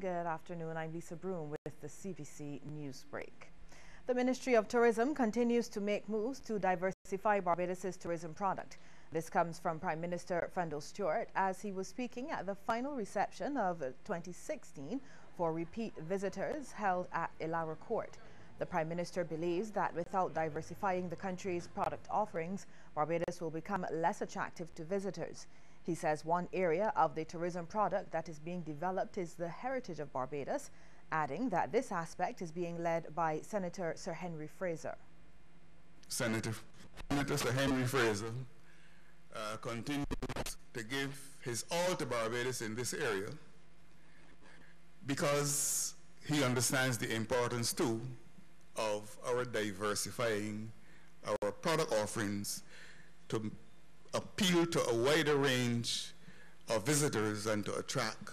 Good afternoon. I'm Lisa Broom with the CBC News Break. The Ministry of Tourism continues to make moves to diversify Barbados' tourism product. This comes from Prime Minister Fendel Stewart as he was speaking at the final reception of 2016 for repeat visitors held at Illawarra Court. The Prime Minister believes that without diversifying the country's product offerings, Barbados will become less attractive to visitors. He says one area of the tourism product that is being developed is the heritage of Barbados, adding that this aspect is being led by Senator Sir Henry Fraser. Senator Sir Henry Fraser continues to give his all to Barbados in this area because he understands the importance too of our diversifying our product offerings to appeal to a wider range of visitors and to attract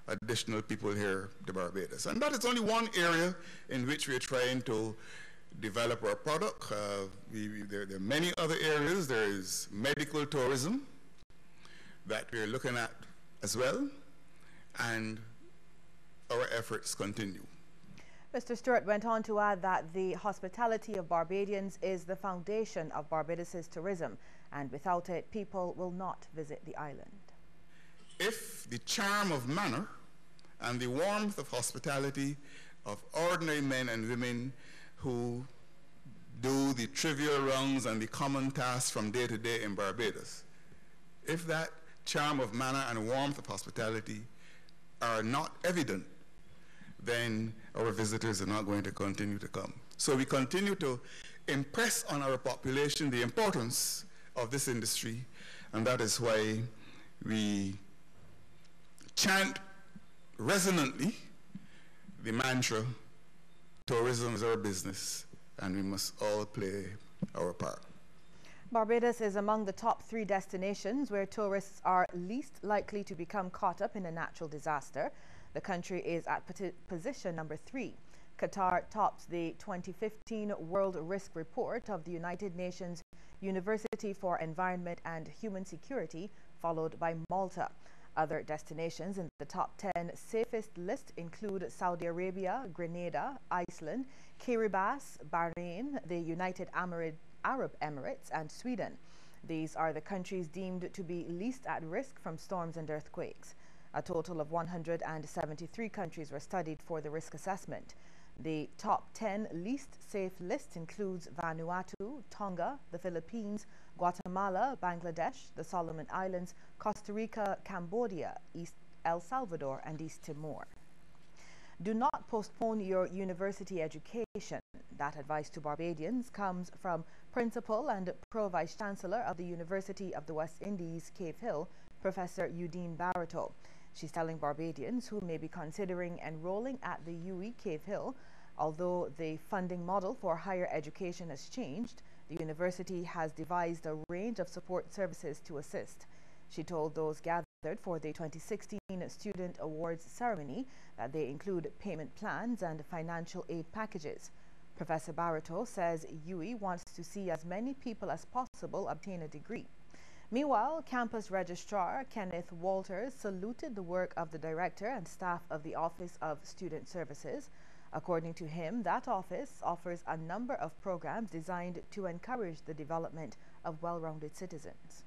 additional people here to Barbados. And that is only one area in which we are trying to develop our product. There are many other areas. There is medical tourism that we are looking at as well, and our efforts continue. Mr. Stewart went on to add that the hospitality of Barbadians is the foundation of Barbados' tourism, and without it, people will not visit the island. If the charm of manner and the warmth of hospitality of ordinary men and women who do the trivial rounds and the common tasks from day to day in Barbados, if that charm of manner and warmth of hospitality are not evident, then our visitors are not going to continue to come. So we continue to impress on our population the importance of this industry, and that is why we chant resonantly the mantra, tourism is our business, and we must all play our part. Barbados is among the top 3 destinations where tourists are least likely to become caught up in a natural disaster. The country is at position number 3. Qatar tops the 2015 World Risk Report of the United Nations University for Environment and Human Security, followed by Malta. Other destinations in the top 10 safest list include Saudi Arabia, Grenada, Iceland, Kiribati, Bahrain, the United Arab Emirates, and Sweden. These are the countries deemed to be least at risk from storms and earthquakes. A total of 173 countries were studied for the risk assessment. The top 10 least safe list includes Vanuatu, Tonga, the Philippines, Guatemala, Bangladesh, the Solomon Islands, Costa Rica, Cambodia, East El Salvador, and East Timor. Do not postpone your university education. That advice to Barbadians comes from Principal and Pro-Vice Chancellor of the University of the West Indies, Cave Hill, Professor Udine Barreto. She's telling Barbadians who may be considering enrolling at the UE Cave Hill, although the funding model for higher education has changed, the university has devised a range of support services to assist. She told those gathered for the 2016 Student Awards ceremony that they include payment plans and financial aid packages. Professor Barreto says UE wants to see as many people as possible obtain a degree. Meanwhile, campus registrar Kenneth Walters saluted the work of the director and staff of the Office of Student Services. According to him, that office offers a number of programs designed to encourage the development of well-rounded citizens.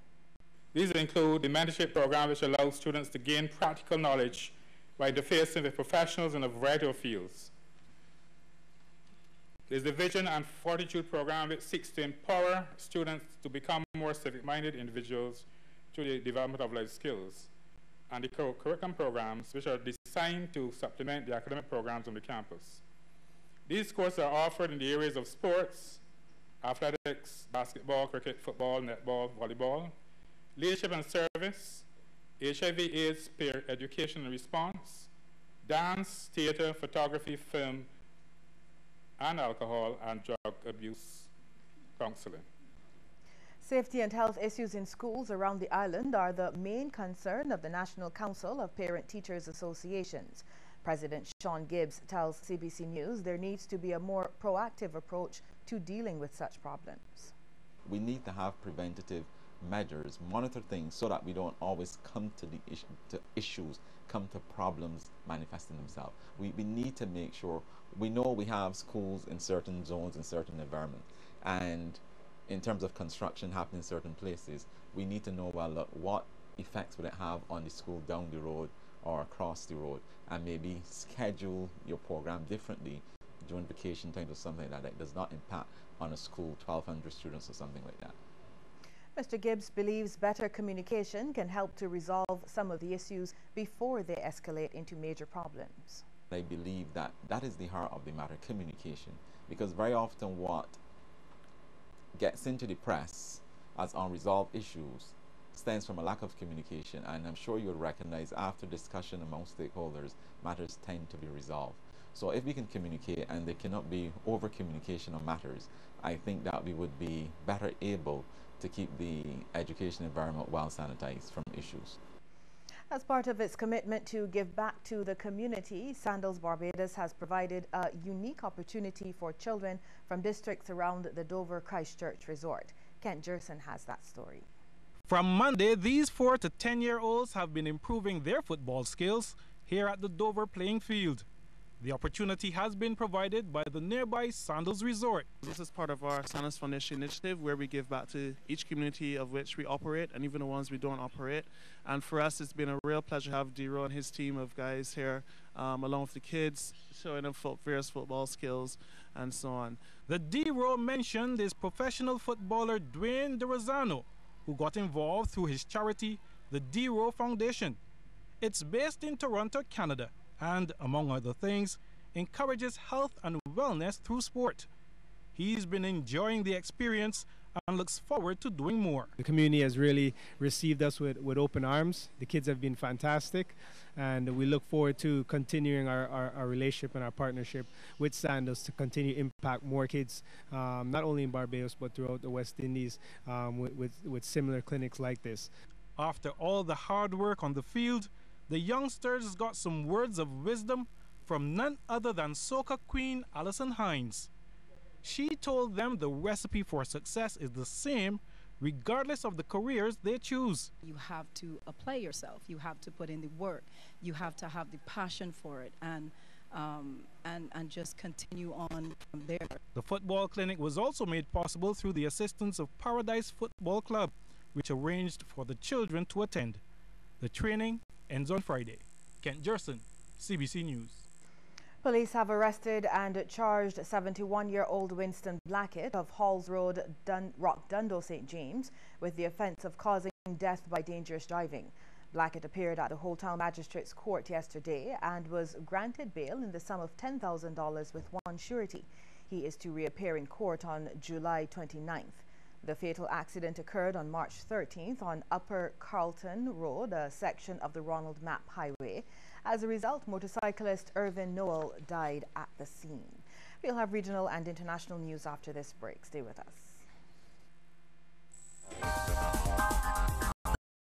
These include the mentorship program, which allows students to gain practical knowledge by interfacing with professionals in a variety of fields. There's the Vision and Fortitude program, which seeks to empower students to become more civic-minded individuals through the development of life skills. And the curriculum programs, which are designed to supplement the academic programs on the campus. These courses are offered in the areas of sports, athletics, basketball, cricket, football, netball, volleyball, leadership and service, HIV/AIDS peer education and response, dance, theater, photography, film, and alcohol and drug abuse counseling. Safety and health issues in schools around the island are the main concern of the National Council of Parent-Teachers Associations. President Sean Gibbs tells CBC News there needs to be a more proactive approach to dealing with such problems. We need to have preventative measures, monitor things so that we don't always come to the issues, come to problems manifesting themselves. We need to make sure, we know we have schools in certain zones, in certain environments, and in terms of construction happening in certain places, we need to know, well, look, what effects would it have on the school down the road or across the road, and maybe schedule your program differently during vacation times or something like that does not impact on a school, 1,200 students or something like that. Mr. Gibbs believes better communication can help to resolve some of the issues before they escalate into major problems. I believe that that is the heart of the matter, communication, because very often what gets into the press as unresolved issues stems from a lack of communication, and I'm sure you'll recognize after discussion among stakeholders, matters tend to be resolved. So if we can communicate and there cannot be over communication on matters, I think that we would be better able to keep the education environment well sanitized from issues. As part of its commitment to give back to the community, Sandals Barbados has provided a unique opportunity for children from districts around the Dover Christchurch Resort. Kent Jerson has that story. From Monday, these 4 to 10-year-olds have been improving their football skills here at the Dover playing field. The opportunity has been provided by the nearby Sandals Resort. This is part of our Sandals Foundation initiative where we give back to each community of which we operate and even the ones we don't operate. And for us, it's been a real pleasure to have Dero and his team of guys here along with the kids, showing them various football skills and so on. The Dero mentioned is professional footballer Dwayne DeRosano, who got involved through his charity, the Dero Foundation. It's based in Toronto, Canada, and, among other things, encourages health and wellness through sport. He's been enjoying the experience and looks forward to doing more. The community has really received us with open arms. The kids have been fantastic, and we look forward to continuing our relationship and our partnership with Sandals to continue to impact more kids, not only in Barbados but throughout the West Indies with similar clinics like this. After all the hard work on the field, the youngsters got some words of wisdom from none other than soca queen Alison Hines. She told them the recipe for success is the same regardless of the careers they choose. You have to apply yourself. You have to put in the work. You have to have the passion for it and just continue on from there. The football clinic was also made possible through the assistance of Paradise Football Club, which arranged for the children to attend. The training ends on Friday. Kent Jerson, CBC News. Police have arrested and charged 71-year-old Winston Blackett of Halls Road, Rock Dundle, St. James, with the offence of causing death by dangerous driving. Blackett appeared at the Whole Town Magistrates Court yesterday and was granted bail in the sum of $10,000 with one surety. He is to reappear in court on July 29th. The fatal accident occurred on March 13th on Upper Carlton Road, a section of the Ronald Mapp Highway. As a result, motorcyclist Irvin Noel died at the scene. We'll have regional and international news after this break. Stay with us.